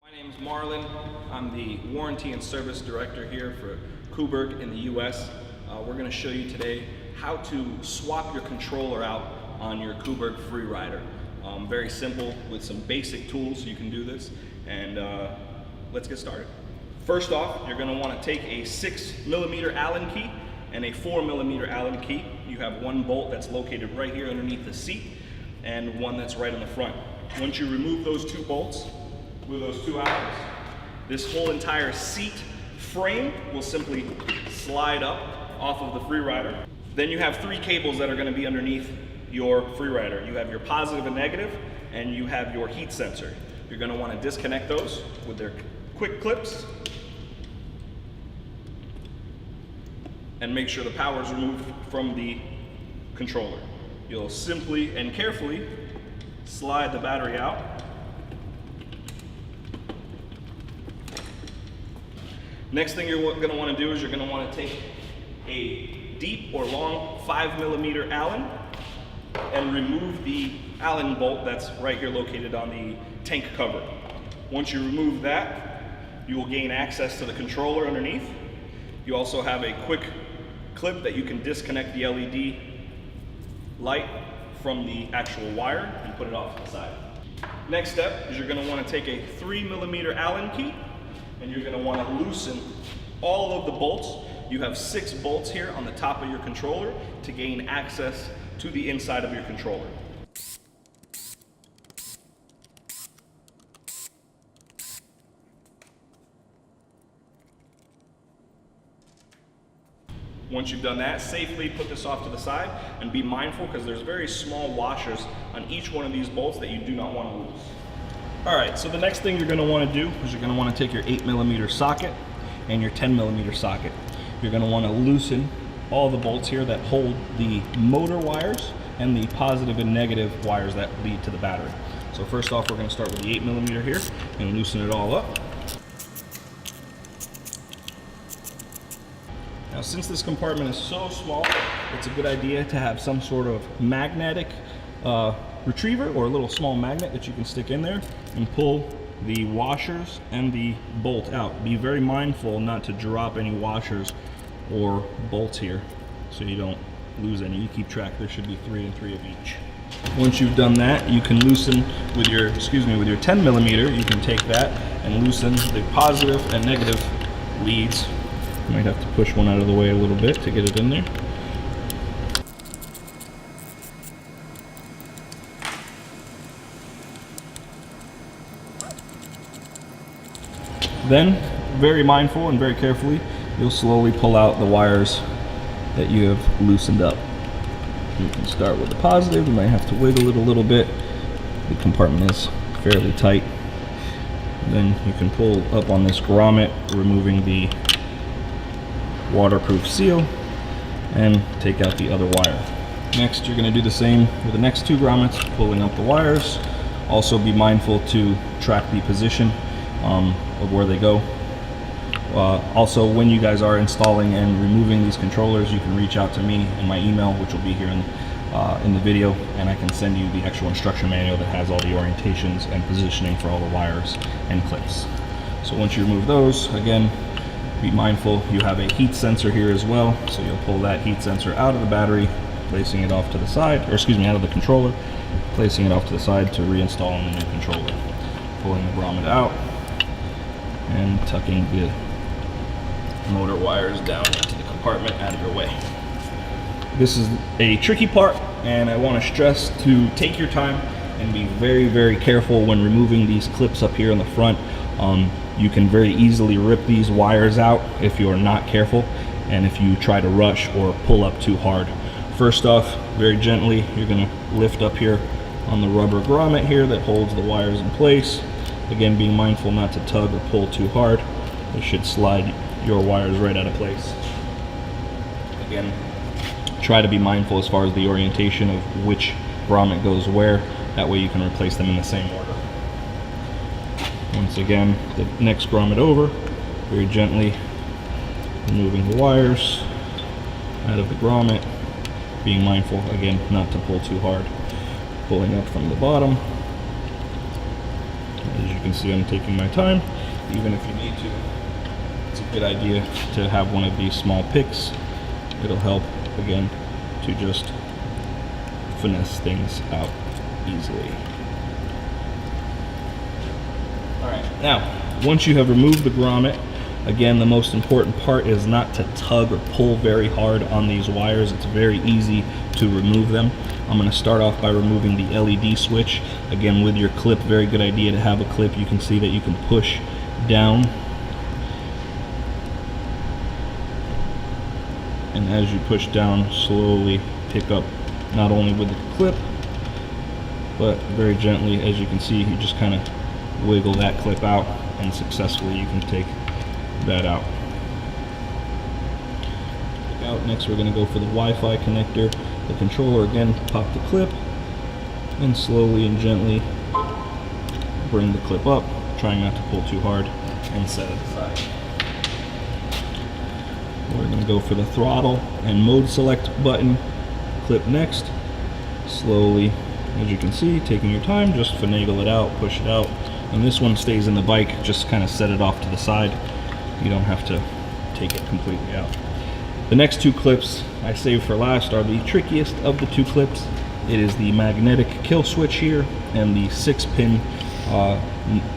My name is Marlon. I'm the Warranty and Service Director here for Kuberg in the US. We're going to show you today how to swap your controller out on your Kuberg Freerider. Very simple with some basic tools you can do this, and let's get started. First off, you're going to want to take a 6mm Allen key and a 4mm Allen key. You have one bolt that's located right here underneath the seat and one that's right on the front. Once you remove those two bolts with those two Allens, this whole entire seat frame will simply slide up off of the Freerider. Then you have three cables that are going to be underneath your Freerider. You have your positive and negative, and you have your heat sensor. You're going to want to disconnect those with their quick clips and make sure the power is removed from the controller. You'll simply and carefully slide the battery out. Next thing you're going to want to do is you're going to want to take a deep or long 5mm Allen and remove the Allen bolt that's right here located on the tank cover. Once you remove that, you will gain access to the controller underneath. You also have a quick clip that you can disconnect the LED light from the actual wire and put it off to the side. Next step is you're going to want to take a 3mm Allen key, and you're going to want to loosen all of the bolts. You have 6 bolts here on the top of your controller to gain access to the inside of your controller. Once you've done that, safely put this off to the side and be mindful because there's very small washers on each one of these bolts that you do not want to lose. Alright, so the next thing you're going to want to do is you're going to want to take your 8mm socket and your 10mm socket. You're going to want to loosen all the bolts here that hold the motor wires and the positive and negative wires that lead to the battery. So first off, we're going to start with the 8mm here and loosen it all up. Now, since this compartment is so small, it's a good idea to have some sort of magnetic retriever or a little small magnet that you can stick in there and pull the washers and the bolt out. Be very mindful not to drop any washers or bolts here so you don't lose any. You keep track, there should be 3 and 3 of each. Once you've done that, you can loosen with your 10mm, you can take that and loosen the positive and negative leads. You might have to push one out of the way a little bit to get it in there. Then, very mindful and very carefully, you'll slowly pull out the wires that you have loosened up. You can start with the positive. You might have to wiggle it a little bit. The compartment is fairly tight. Then you can pull up on this grommet, removing the waterproof seal, and take out the other wire. Next, you're going to do the same with the next 2 grommets, pulling up the wires. Also be mindful to track the position of where they go. Also, when you guys are installing and removing these controllers, you can reach out to me in my email, which will be here in the video, and I can send you the actual instruction manual that has all the orientations and positioning for all the wires and clips. So once you remove those, again, be mindful you have a heat sensor here as well, so you'll pull that heat sensor out of the battery, placing it off to the side, out of the controller, placing it off to the side to reinstall in the new controller. Pulling the grommet out and tucking the motor wires down into the compartment out of your way. This is a tricky part, and I want to stress to take your time and be very, very careful when removing these clips up here in the front. You can very easily rip these wires out if you are not careful and if you try to rush or pull up too hard. First off, very gently, you're going to lift up here on the rubber grommet here that holds the wires in place. Again, being mindful not to tug or pull too hard. It should slide your wires right out of place. Again, try to be mindful as far as the orientation of which grommet goes where. That way you can replace them in the same order. Once again, the next grommet over, very gently removing the wires out of the grommet, being mindful again not to pull too hard, pulling up from the bottom As you can see, I'm taking my time. Even if you need to, it's a good idea to have one of these small picks. It'll help, again, to just finesse things out easily. All right, now, once you have removed the grommet, again, the most important part is not to tug or pull very hard on these wires. It's very easy to remove them. I'm going to start off by removing the LED switch. Again, with your clip, very good idea to have a clip. You can see that you can push down. And as you push down, slowly pick up, not only with the clip, but very gently. As you can see, you just kind of wiggle that clip out, and successfully you can take that out. Next, we're going to go for the Wi-Fi connector. The controller, again, pop the clip, and slowly and gently bring the clip up, trying not to pull too hard, and set it aside. We're going to go for the throttle and mode select button. Clip next. Slowly, as you can see, taking your time, just finagle it out, push it out. And this one stays in the bike, just kind of set it off to the side. You don't have to take it completely out. The next two clips I saved for last are the trickiest of the two clips. It is the magnetic kill switch here and the 6-pin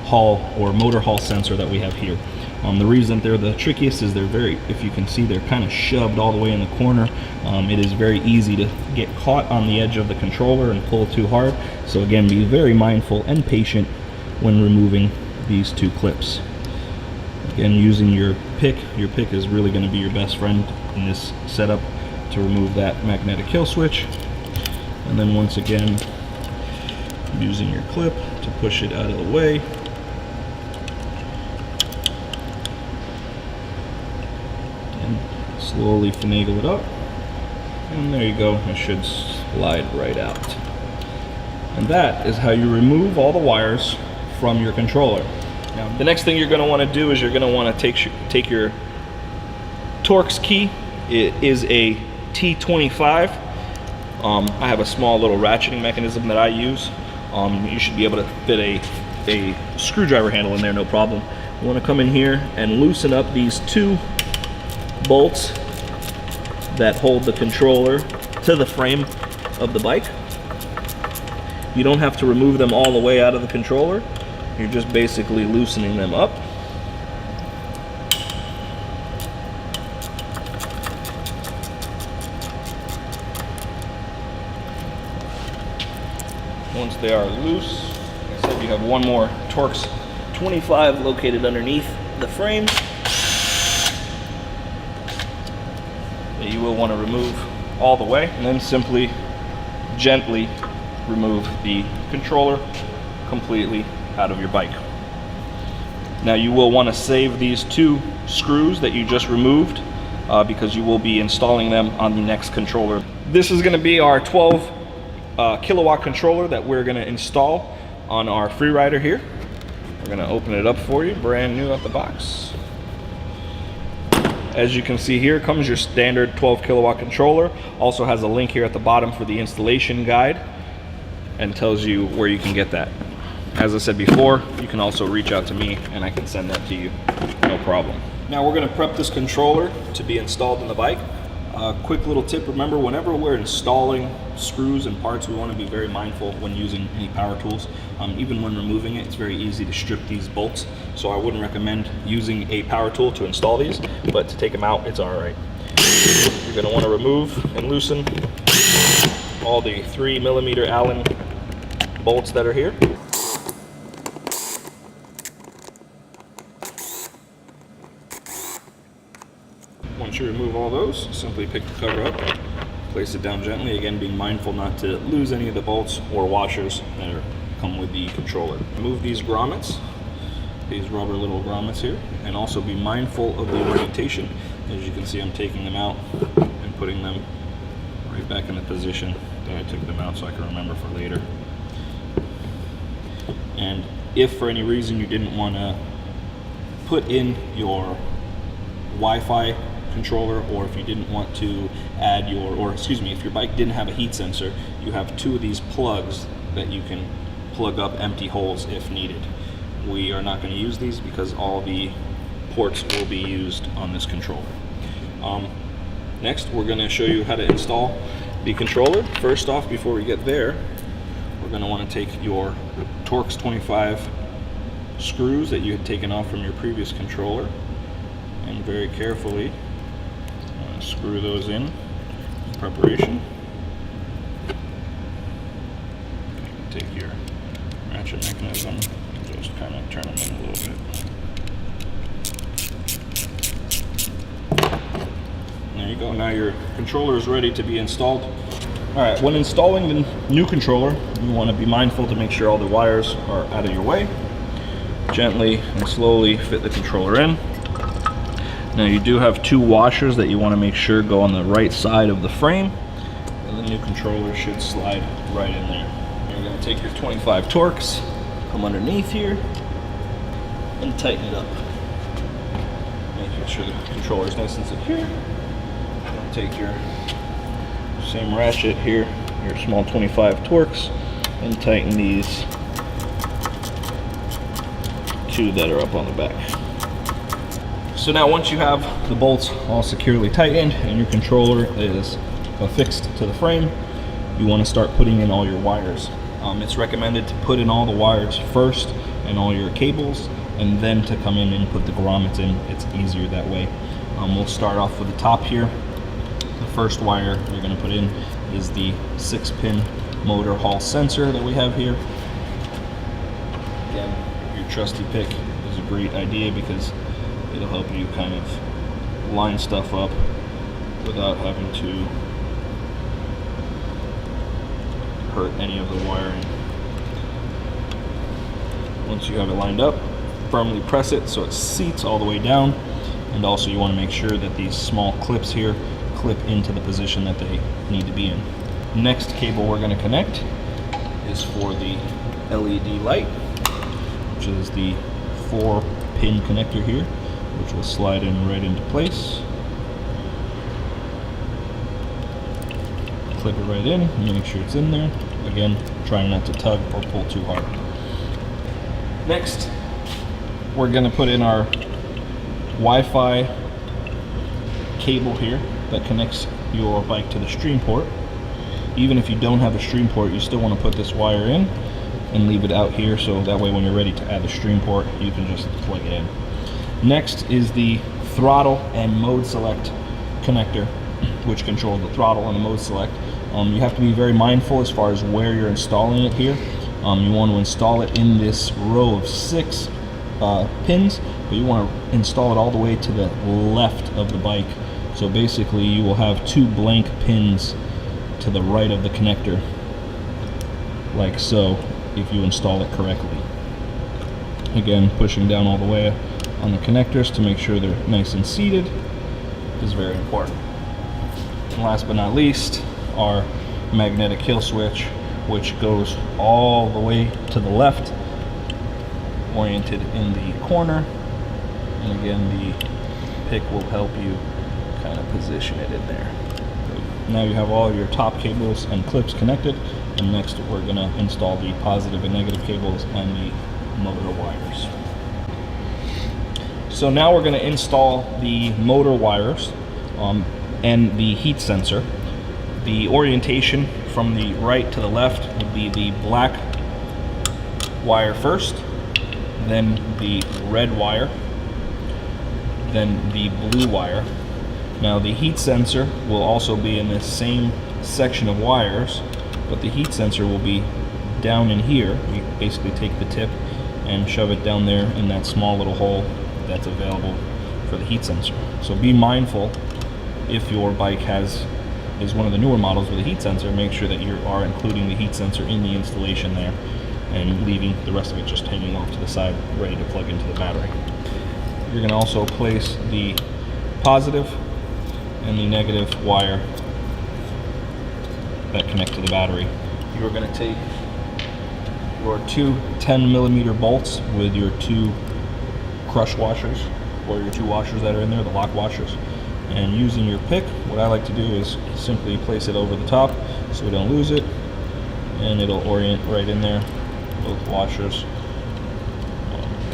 hall or motor hall sensor that we have here. The reason they're the trickiest is they're very, if you can see, they're kind of shoved all the way in the corner. It is very easy to get caught on the edge of the controller and pull too hard. So again, be very mindful and patient when removing these two clips. Again, using your pick is really going to be your best friend in this setup to remove that magnetic kill switch. And then once again, using your clip to push it out of the way. And slowly finagle it up. And there you go, it should slide right out. And that is how you remove all the wires from your controller. Now, the next thing you're going to want to do is you're going to want to take your Torx key. It is a T25. I have a small little ratcheting mechanism that I use. You should be able to fit a screwdriver handle in there, no problem. You want to come in here and loosen up these two bolts that hold the controller to the frame of the bike. You don't have to remove them all the way out of the controller. You're just basically loosening them up. Once they are loose, like I said, you have one more Torx 25 located underneath the frame that you will want to remove all the way, and then simply gently remove the controller completely out of your bike. Now, you will want to save these two screws that you just removed because you will be installing them on the next controller. This is going to be our 12 kilowatt controller that we're going to install on our Freerider here. We're going to open it up for you, brand new out the box. As you can see, here comes your standard 12 kilowatt controller. Also has a link here at the bottom for the installation guide and tells you where you can get that. As I said before, you can also reach out to me and I can send that to you, no problem. Now we're going to prep this controller to be installed in the bike. Quick little tip, remember, whenever we're installing screws and parts, we want to be very mindful when using any power tools. Even when removing it, it's very easy to strip these bolts, so I wouldn't recommend using a power tool to install these, but to take them out, it's alright. You're going to want to remove and loosen all the 3mm Allen bolts that are here. Once you remove all those, simply pick the cover up, place it down gently, again being mindful not to lose any of the bolts or washers that come with the controller. Remove these grommets, these rubber little grommets here, and also be mindful of the orientation. As you can see, I'm taking them out and putting them right back in the position that I took them out so I can remember for later. And if for any reason you didn't want to put in your Wi-Fi controller, or if you didn't want to add if your bike didn't have a heat sensor, you have two of these plugs that you can plug up empty holes if needed. we are not going to use these because all the ports will be used on this controller. Next, we're going to show you how to install the controller. First off, before we get there, we're going to want to take your Torx 25 screws that you had taken off from your previous controller and very carefully screw those in preparation. Take your ratchet mechanism and just kind of turn them in a little bit. There you go. Now your controller is ready to be installed. Alright, when installing the new controller, you want to be mindful to make sure all the wires are out of your way. Gently and slowly fit the controller in. Now you do have two washers that you want to make sure go on the right side of the frame, and the new controller should slide right in there. You're going to take your 25 Torx, come underneath here, and tighten it up. Making sure the controller is nice and secure. Take your same ratchet here, your small 25 Torx, and tighten these two that are up on the back. So now once you have the bolts all securely tightened and your controller is affixed to the frame, you want to start putting in all your wires. It's recommended to put in all the wires first and all your cables, and then to come in and put the grommets in. It's easier that way. We'll start off with the top here. The first wire you're going to put in is the 6-pin motor hall sensor that we have here. Again, your trusty pick is a great idea because it'll help you kind of line stuff up without having to hurt any of the wiring. Once you have it lined up, firmly press it so it seats all the way down, and also you want to make sure that these small clips here clip into the position that they need to be in. Next cable we're going to connect is for the LED light, which is the 4-pin connector here, which will slide in right into place. Clip it right in, make sure it's in there. Again, trying not to tug or pull too hard. Next, we're going to put in our Wi-Fi cable here that connects your bike to the stream port. Even if you don't have a stream port, you still want to put this wire in and leave it out here, so that way when you're ready to add the stream port, you can just plug it in. Next is the throttle and mode select connector, which controls the throttle and the mode select. You have to be very mindful as far as where you're installing it here. You want to install it in this row of 6 pins, but you want to install it all the way to the left of the bike. So basically you will have 2 blank pins to the right of the connector, like so, if you install it correctly. Again, pushing down all the way on the connectors to make sure they're nice and seated is very important. And last but not least, our magnetic kill switch, which goes all the way to the left, oriented in the corner. And again, the pick will help you kind of position it in there. Now you have all your top cables and clips connected, and next we're going to install the positive and negative cables and the motor wires. So now we're going to install the motor wires and the heat sensor. The orientation from the right to the left would be the black wire first, then the red wire, then the blue wire. Now the heat sensor will also be in this same section of wires, but the heat sensor will be down in here. You basically take the tip and shove it down there in that small little hole that's available for the heat sensor. So be mindful, if your bike is one of the newer models with a heat sensor, make sure that you are including the heat sensor in the installation there and leaving the rest of it just hanging off to the side, ready to plug into the battery. You're going to also place the positive and the negative wire that connect to the battery. You're going to take your 2 10mm bolts with your 2 crush washers, or your 2 washers that are in there, the lock washers, and using your pick, what I like to do is simply place it over the top so we don't lose it, and it'll orient right in there, both washers.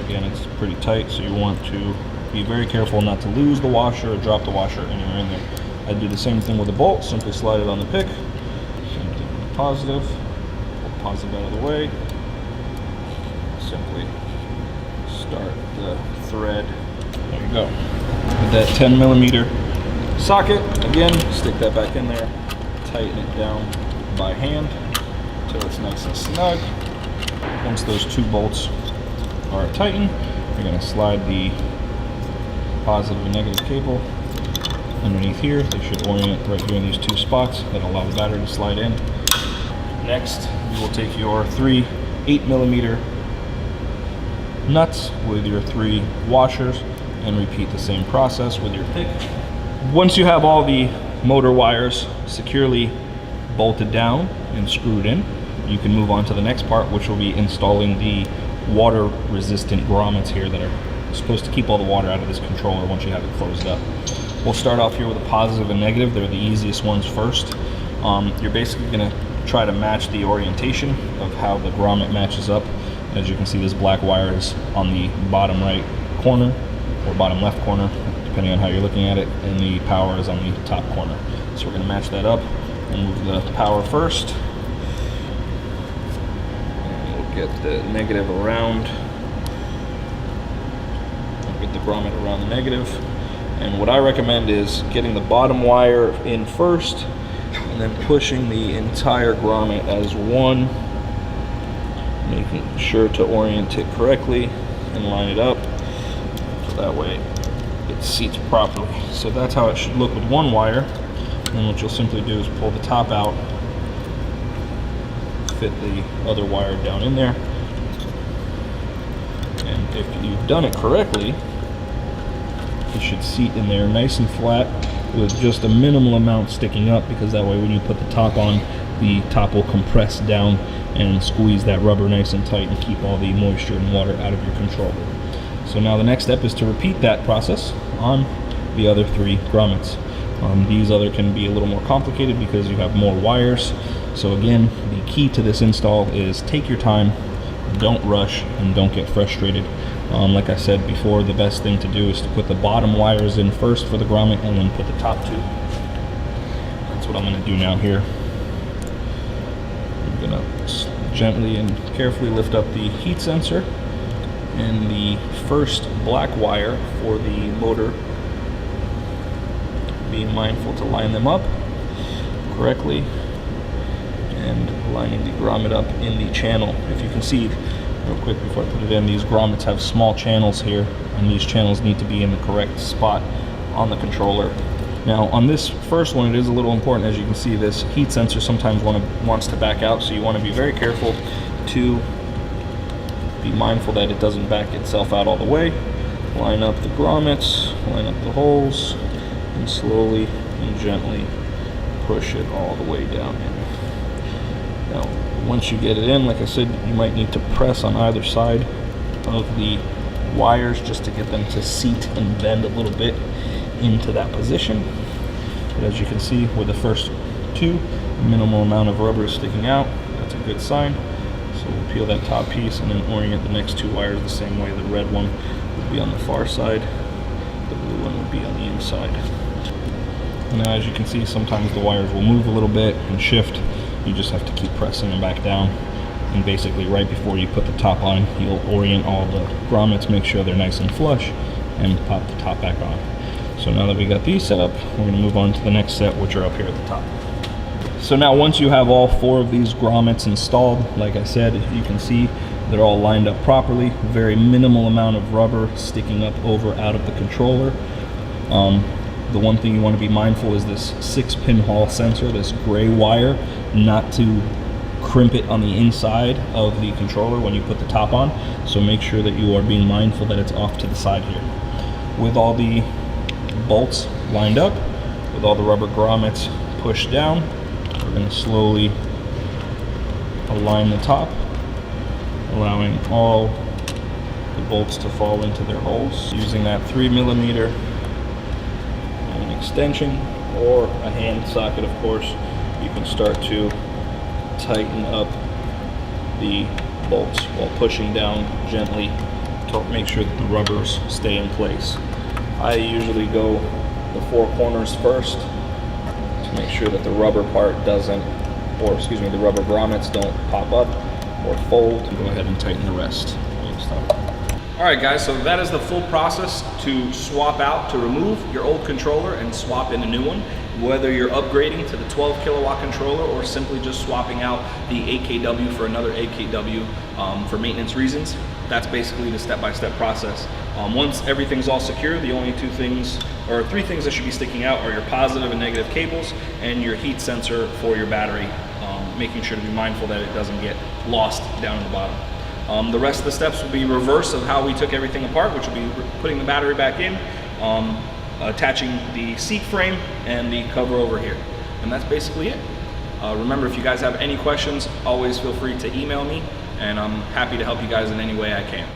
Again, it's pretty tight, so you want to be very careful not to lose the washer or drop the washer anywhere in there. I do the same thing with the bolt, simply slide it on the pick. Same thing with the positive. Pull the positive out of the way. Simply start the thread. There you go. With that 10mm socket, again, stick that back in there, tighten it down by hand until it's nice and snug. Once those two bolts are tightened, you're going to slide the positive and negative cable underneath here. They should orient right here in these two spots that allow the battery to slide in. Next, you will take your 3 8mm nuts with your 3 washers and repeat the same process with your pick. Once you have all the motor wires securely bolted down and screwed in, you can move on to the next part, which will be installing the water resistant grommets here that are supposed to keep all the water out of this controller once you have it closed up. We'll start off here with a positive and negative. They're the easiest ones first. You're basically going to try to match the orientation of how the grommet matches up. As you can see, this black wire is on the bottom right corner or bottom left corner, depending on how you're looking at it, and the power is on the top corner. So we're going to match that up and move the power first. And we'll get the negative around. We'll get the grommet around the negative. And what I recommend is getting the bottom wire in first and then pushing the entire grommet as one, making sure to orient it correctly and line it up so that way it seats properly. So that's how it should look with one wire. And what you'll simply do is pull the top out, fit the other wire down in there, and if you've done it correctly, it should seat in there nice and flat with just a minimal amount sticking up, because that way when you put the top on, the top will compress down and squeeze that rubber nice and tight and keep all the moisture and water out of your controller. So now the next step is to repeat that process on the other 3 grommets. These other can be a little more complicated because you have more wires. So again, the key to this install is take your time, don't rush, and don't get frustrated. Like I said before, the best thing to do is to put the bottom wires in first for the grommet and then put the top 2. That's what I'm going to do now here. I'm going to gently and carefully lift up the heat sensor and the first black wire for the motor, being mindful to line them up correctly and lining the grommet up in the channel. If you can see real quick before I put it in, these grommets have small channels here, and these channels need to be in the correct spot on the controller. Now on this first one, it is a little important. As you can see, this heat sensor sometimes wants to back out, so you want to be very careful to be mindful that it doesn't back itself out all the way. Line up the grommets, line up the holes, and slowly and gently push it all the way down in. Now once you get it in, like I said, you might need to press on either side of the wires just to get them to seat and bend a little bit into that position. But as you can see with the first 2, minimal amount of rubber is sticking out. That's a good sign. So we'll peel that top piece and then orient the next 2 wires the same way. The red one would be on the far side, the blue one would be on the inside. Now as you can see, sometimes the wires will move a little bit and shift. You just have to keep pressing them back down, and basically right before you put the top on, you'll orient all the grommets, make sure they're nice and flush, and pop the top back on. So now that we got these set up, we're going to move on to the next set, which are up here at the top. So now once you have all 4 of these grommets installed, like I said, you can see they're all lined up properly. Very minimal amount of rubber sticking up over out of the controller. The one thing you want to be mindful is this 6-pin Hall sensor, this gray wire, not to crimp it on the inside of the controller when you put the top on. So make sure that you are being mindful that it's off to the side here. With all the bolts lined up, with all the rubber grommets pushed down, we're going to slowly align the top, allowing all the bolts to fall into their holes. Using that 3mm extension or a hand socket, of course, you can start to tighten up the bolts while pushing down gently to make sure that the rubbers stay in place. I usually go the 4 corners first to make sure that the rubber part doesn't, or excuse me, the rubber grommets don't pop up or fold, and go ahead and tighten the rest. All right guys, so that is the full process to swap out, to remove your old controller and swap in a new one. Whether you're upgrading to the 12 kilowatt controller or simply just swapping out the 8kW for another 8kW for maintenance reasons, that's basically the step-by-step process. Once everything's all secure, the only 2 things, or 3 things that should be sticking out are your positive and negative cables and your heat sensor for your battery, making sure to be mindful that it doesn't get lost down at the bottom. The rest of the steps will be reverse of how we took everything apart, which will be putting the battery back in, attaching the seat frame and the cover over here. And that's basically it. Remember, if you guys have any questions, always feel free to email me, and I'm happy to help you guys in any way I can.